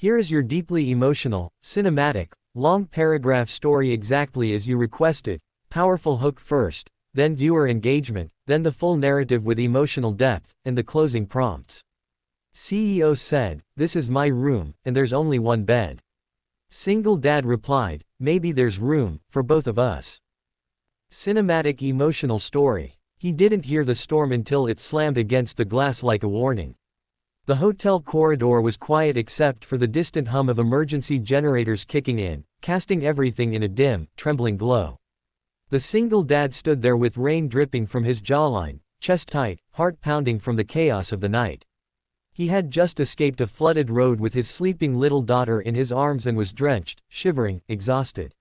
Here is your deeply emotional, cinematic, long paragraph story exactly as you requested, powerful hook first, then viewer engagement, then the full narrative with emotional depth, and the closing prompts. CEO said, "This is my room, and there's only one bed." Single dad replied, "Maybe there's room, for both of us." Cinematic emotional story. He didn't hear the storm until it slammed against the glass like a warning. The hotel corridor was quiet except for the distant hum of emergency generators kicking in, casting everything in a dim, trembling glow. The single dad stood there with rain dripping from his jawline, chest tight, heart pounding from the chaos of the night. He had just escaped a flooded road with his sleeping little daughter in his arms and was drenched, shivering, exhausted.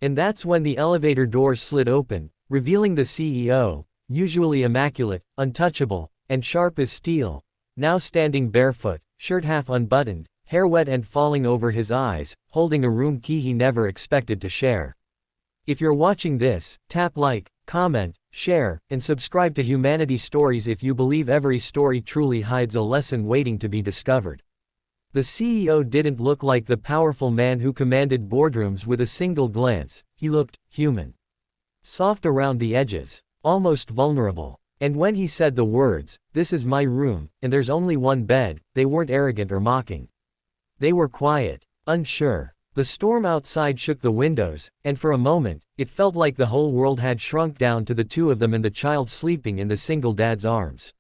And that's when the elevator doors slid open, revealing the CEO, usually immaculate, untouchable, and sharp as steel, now standing barefoot, shirt half unbuttoned, hair wet and falling over his eyes, holding a room key he never expected to share. If you're watching this, tap like, comment, share, and subscribe to Humanity Stories if you believe every story truly hides a lesson waiting to be discovered. The CEO didn't look like the powerful man who commanded boardrooms with a single glance. He looked human. Soft around the edges, almost vulnerable. And when he said the words, "This is my room, and there's only one bed," they weren't arrogant or mocking. They were quiet, unsure. The storm outside shook the windows, and for a moment, it felt like the whole world had shrunk down to the two of them and the child sleeping in the single dad's arms.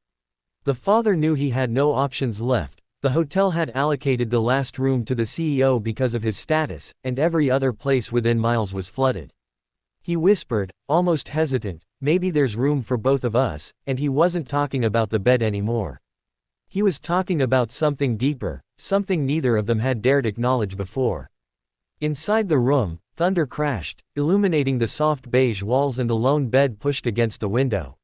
The father knew he had no options left. The hotel had allocated the last room to the CEO because of his status, and every other place within miles was flooded. He whispered, almost hesitant, "Maybe there's room for both of us," and he wasn't talking about the bed anymore. He was talking about something deeper, something neither of them had dared acknowledge before. Inside the room, thunder crashed, illuminating the soft beige walls and the lone bed pushed against the window.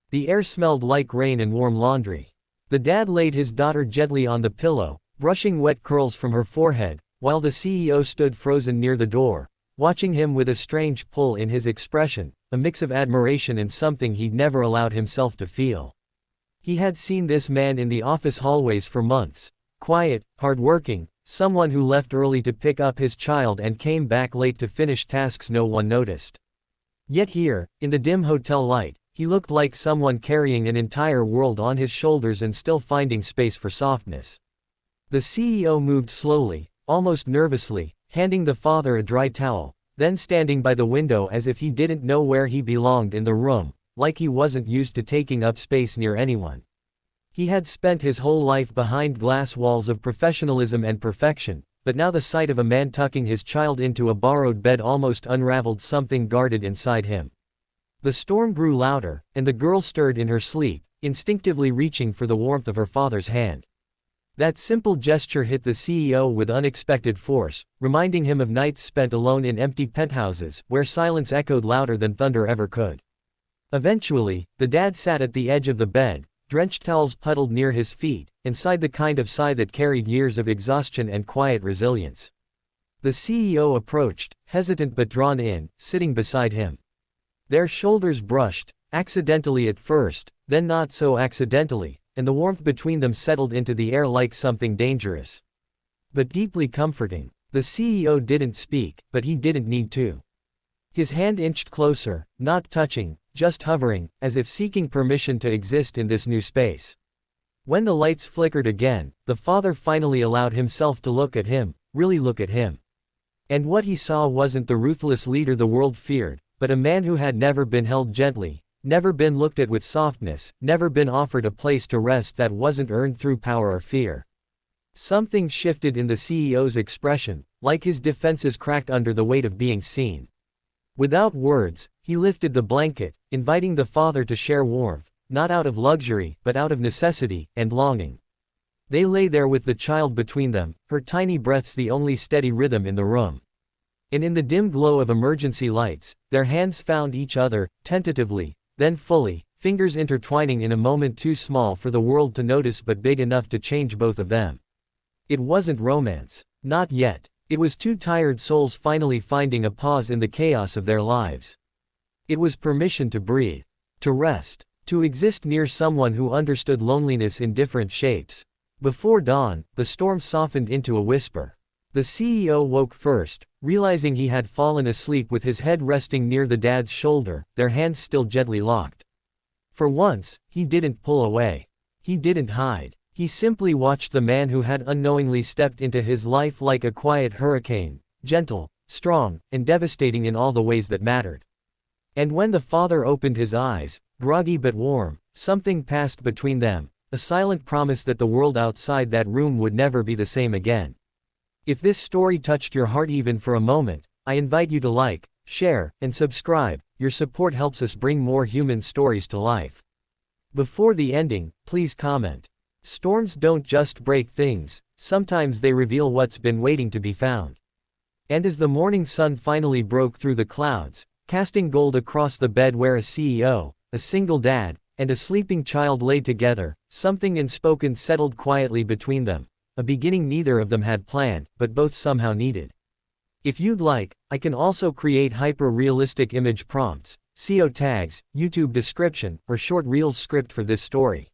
The air smelled like rain and warm laundry. The dad laid his daughter gently on the pillow, brushing wet curls from her forehead, while the CEO stood frozen near the door, watching him with a strange pull in his expression, a mix of admiration and something he'd never allowed himself to feel. He had seen this man in the office hallways for months, quiet, hardworking, someone who left early to pick up his child and came back late to finish tasks no one noticed. Yet here, in the dim hotel light, he looked like someone carrying an entire world on his shoulders and still finding space for softness. The CEO moved slowly, almost nervously, handing the father a dry towel, then standing by the window as if he didn't know where he belonged in the room, like he wasn't used to taking up space near anyone. He had spent his whole life behind glass walls of professionalism and perfection, but now the sight of a man tucking his child into a borrowed bed almost unraveled something guarded inside him. The storm grew louder, and the girl stirred in her sleep, instinctively reaching for the warmth of her father's hand. That simple gesture hit the CEO with unexpected force, reminding him of nights spent alone in empty penthouses, where silence echoed louder than thunder ever could. Eventually, the dad sat at the edge of the bed, drenched towels puddled near his feet, and sighed the kind of sigh that carried years of exhaustion and quiet resilience. The CEO approached, hesitant but drawn in, sitting beside him. Their shoulders brushed, accidentally at first, then not so accidentally, and the warmth between them settled into the air like something dangerous, but deeply comforting. The CEO didn't speak, but he didn't need to. His hand inched closer, not touching, just hovering, as if seeking permission to exist in this new space. When the lights flickered again, the father finally allowed himself to look at him, really look at him. And what he saw wasn't the ruthless leader the world feared, but a man who had never been held gently, never been looked at with softness, never been offered a place to rest that wasn't earned through power or fear. Something shifted in the CEO's expression, like his defenses cracked under the weight of being seen. Without words, he lifted the blanket, inviting the father to share warmth, not out of luxury, but out of necessity and longing. They lay there with the child between them, her tiny breaths the only steady rhythm in the room. And in the dim glow of emergency lights, their hands found each other, tentatively, then fully, fingers intertwining in a moment too small for the world to notice but big enough to change both of them. It wasn't romance. Not yet. It was two tired souls finally finding a pause in the chaos of their lives. It was permission to breathe, to rest, to exist near someone who understood loneliness in different shapes. Before dawn, the storm softened into a whisper. The CEO woke first, realizing he had fallen asleep with his head resting near the dad's shoulder, their hands still gently locked. For once, he didn't pull away. He didn't hide. He simply watched the man who had unknowingly stepped into his life like a quiet hurricane, gentle, strong, and devastating in all the ways that mattered. And when the father opened his eyes, groggy but warm, something passed between them, a silent promise that the world outside that room would never be the same again. If this story touched your heart even for a moment, I invite you to like, share, and subscribe. Your support helps us bring more human stories to life. Before the ending, please comment. Storms don't just break things, sometimes they reveal what's been waiting to be found. And as the morning sun finally broke through the clouds, casting gold across the bed where a CEO, a single dad, and a sleeping child lay together, something unspoken settled quietly between them, a beginning neither of them had planned, but both somehow needed. If you'd like, I can also create hyper-realistic image prompts, SEO tags, YouTube description, or short Reels script for this story.